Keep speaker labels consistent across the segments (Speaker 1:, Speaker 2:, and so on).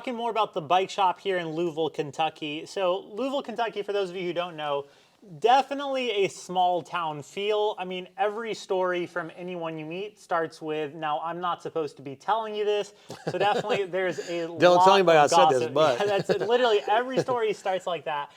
Speaker 1: talking more about the bike shop here in Louisville, Kentucky. So Louisville, Kentucky, for those of you who don't know, definitely a small town feel. I mean, every story from anyone you meet starts with, now I'm not supposed to be telling you this, so definitely there's a lot
Speaker 2: Don't tell anybody I
Speaker 1: of
Speaker 2: said
Speaker 1: gossip.
Speaker 2: this, but.
Speaker 1: Yeah, that's literally every story starts like that.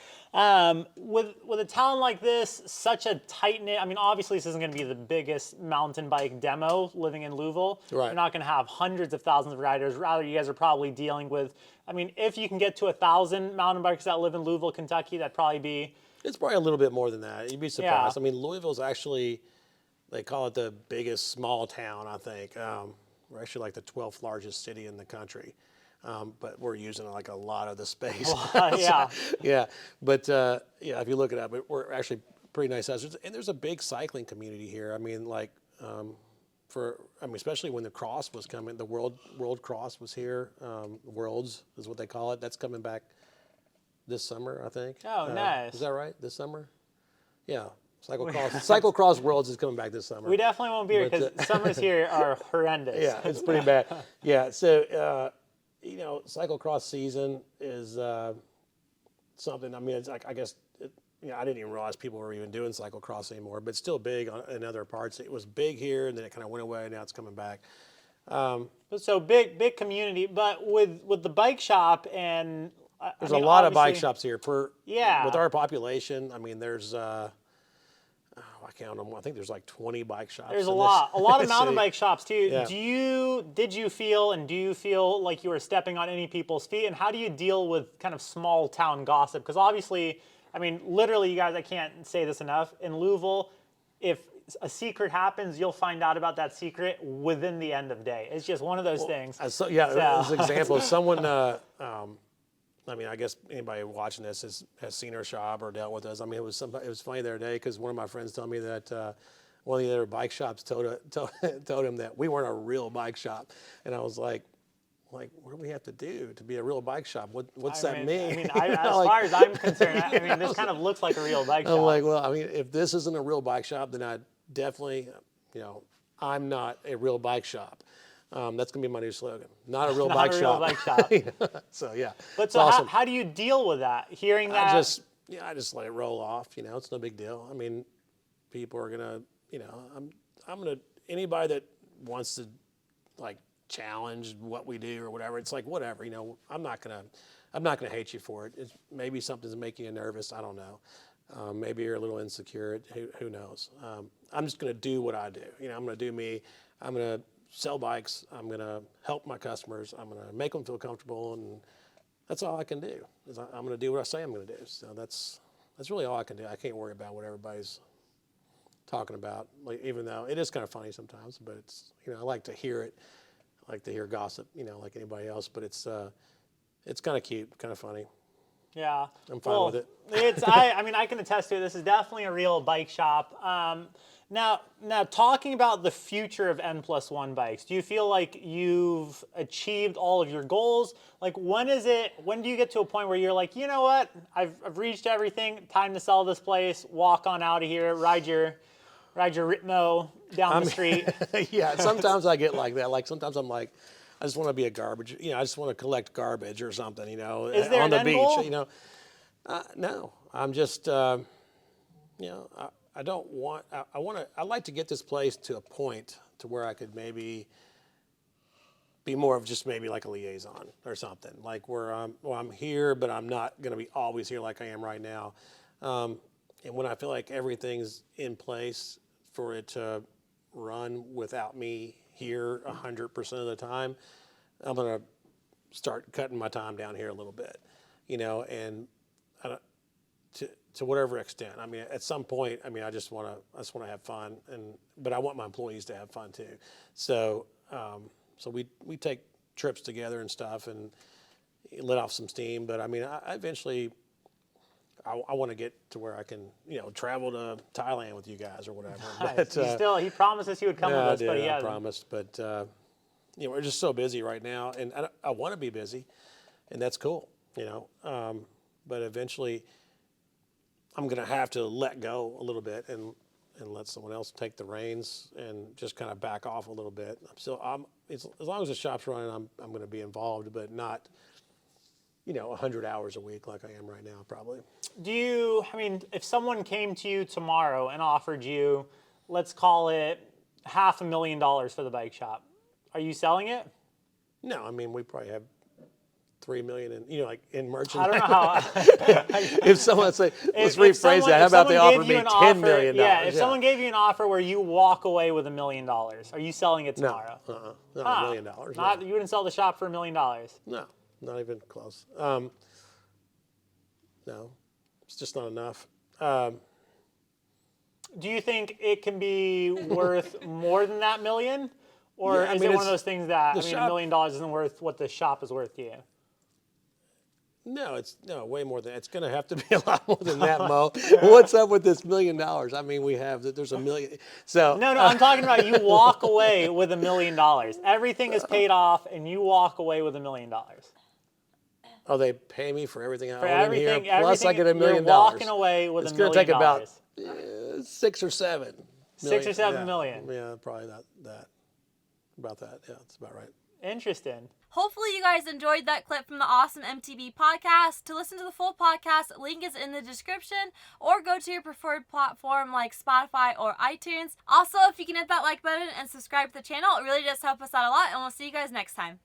Speaker 1: With a town like this, such a tight-knit, I mean, obviously this isn't going to be the biggest mountain bike demo living in Louisville.
Speaker 2: Right.
Speaker 1: You're not going to have hundreds of thousands of riders. Rather, you guys are probably dealing with, I mean, if you can get to 1,000 mountain bikers that live in Louisville, Kentucky, that'd probably be...
Speaker 2: It's probably a little bit more than that. You'd be surprised.
Speaker 1: Yeah.
Speaker 2: I mean, Louisville's actually, they call it the biggest small town, I think. We're actually like the 12th largest city in the country. But we're using like a lot of the space.
Speaker 1: Yeah.
Speaker 2: Yeah. But yeah, if you look it up, we're actually pretty nice size. And there's a big cycling community here. I mean, like, especially when the cross was coming, the world cross was here. Worlds is what they call it. That's coming back this summer, I think.
Speaker 1: Oh, nice.
Speaker 2: Is that right? This summer? Yeah. Cyclocross Worlds is coming back this summer.
Speaker 1: We definitely won't be here because summers here are horrendous.
Speaker 2: Yeah, it's pretty bad. Yeah, so, cyclocross season is something, I mean, it's like, I guess, I didn't even realize people were even doing cyclocross anymore, but it's still big in other parts. It was big here, and then it kind of went away, and now it's coming back.
Speaker 1: So big community, but with the bike shop and...
Speaker 2: There's a lot of bike shops here.
Speaker 1: Yeah.
Speaker 2: With our population, I mean, there's, I count them. I think there's like 20 bike shops.
Speaker 1: There's a lot of mountain bike shops too.
Speaker 2: Yeah.
Speaker 1: Do you feel like you were stepping on any people's feet? And how do you deal with kind of small town gossip? Because obviously, I mean, literally, you guys, I can't say this enough. In Louisville, if a secret happens, you'll find out about that secret within the end of day. It's just one of those things.
Speaker 2: As an example, someone. I mean, I guess anybody watching this has seen our shop or dealt with us. I mean, it was funny the other day because one of my friends told me that one of the other bike shops told him that we weren't a real bike shop, and I was like, what do we have to do to be a real bike shop? What's that mean?
Speaker 1: I mean, as far as I'm concerned, I mean, this kind of looks like a real bike shop.
Speaker 2: I'm like, well, I mean, if this isn't a real bike shop, then I definitely, I'm not a real bike shop. That's going to be my new slogan. Not a real bike shop.
Speaker 1: Not a real bike shop.
Speaker 2: So, yeah.
Speaker 1: But so
Speaker 2: awesome.
Speaker 1: how do you deal with that? Hearing that?
Speaker 2: I just let it roll off. It's no big deal. I mean, people are going to, I'm going to, anybody that wants to, like, challenge what we do or whatever, it's like, whatever, I'm not going to hate you for it. Maybe something's making you nervous. I don't know. Maybe you're a little insecure. Who knows? I'm just going to do what I do. I'm going to do me. I'm going to sell bikes. I'm going to help my customers. I'm going to make them feel comfortable, and that's all I can do. I'm going to do what I say I'm going to do. So that's really all I can do. I can't worry about what everybody's talking about. Like, even though it is kind of funny sometimes, but it's I like to hear it. I like to hear gossip, like anybody else. But it's kind of cute, kind of funny.
Speaker 1: Yeah,
Speaker 2: I'm fine with it.
Speaker 1: I mean, I can attest to it. This is definitely a real bike shop. Now, talking about the future of N+1 bikes, do you feel like you've achieved all of your goals? Like, when do you get to a point where you're like, you know what, I've reached everything, time to sell this place, walk on out of here, ride your Ritmo down the street?
Speaker 2: Yeah, sometimes I get like that. Like, sometimes I'm like, I just want to be a garbage, I just want to collect garbage or something,
Speaker 1: Is there
Speaker 2: on the
Speaker 1: an
Speaker 2: beach,
Speaker 1: end goal?
Speaker 2: No, I'm just, I don't want, I'd like to get this place to a point to where I could maybe be more of just maybe like a liaison or something, like where I'm here, but I'm not going to be always here like I am right now. And when I feel like everything's in place for it to run without me here 100% of the time, I'm going to start cutting my time down here a little bit, and to whatever extent. I mean, at some point, I just want to have fun, but I want my employees to have fun too. So, we take trips together and stuff and let off some steam. But I mean, I eventually, I want to get to where I can, travel to Thailand with you guys or whatever.
Speaker 1: Nice. But, he promised us he would come with us, but he hasn't.
Speaker 2: I promised, but we're just so busy right now, and I want to be busy, and that's cool, but eventually I'm going to have to let go a little bit and let someone else take the reins and just kind of back off a little bit. As long as the shop's running, I'm going to be involved, but not 100 hours a week like I am right now, probably.
Speaker 1: If someone came to you tomorrow and offered you, let's call it $500,000 for the bike shop, are you selling it?
Speaker 2: No, I mean, we probably have 3 million in, like in merchandise.
Speaker 1: I don't know how.
Speaker 2: If someone say, let's
Speaker 1: if
Speaker 2: rephrase that. How about they offer me $10 million?
Speaker 1: Yeah, if someone gave you an offer where you walk away with $1 million, are you selling it tomorrow?
Speaker 2: No, not $1 million.
Speaker 1: Not, you wouldn't sell the shop for $1 million.
Speaker 2: No, not even close. No, it's just not enough.
Speaker 1: Do you think it can be worth more than that million? Or is it one of those things that, $1 million isn't worth what the shop is worth to you?
Speaker 2: No, it's way more than it's going to have to be a lot more than that, Mo. What's up with this $1 million? I mean, there's $1 million. So
Speaker 1: no, I'm talking about you walk away with $1 million. Everything is paid off, and you walk away with $1 million.
Speaker 2: Oh, they pay me for everything I
Speaker 1: For
Speaker 2: own in here, plus I get $1 million.
Speaker 1: You're walking away with $1 million.
Speaker 2: It's going to take about 6 or 7 million.
Speaker 1: 6 or 7 million.
Speaker 2: Yeah, probably that. About that. Yeah, that's about right.
Speaker 1: Interesting.
Speaker 3: Hopefully you guys enjoyed that clip from the Awesome MTB podcast. To listen to the full podcast, link is in the description, or go to your preferred platform like Spotify or iTunes. Also, if you can hit that like button and subscribe to the channel, it really does help us out a lot, and we'll see you guys next time.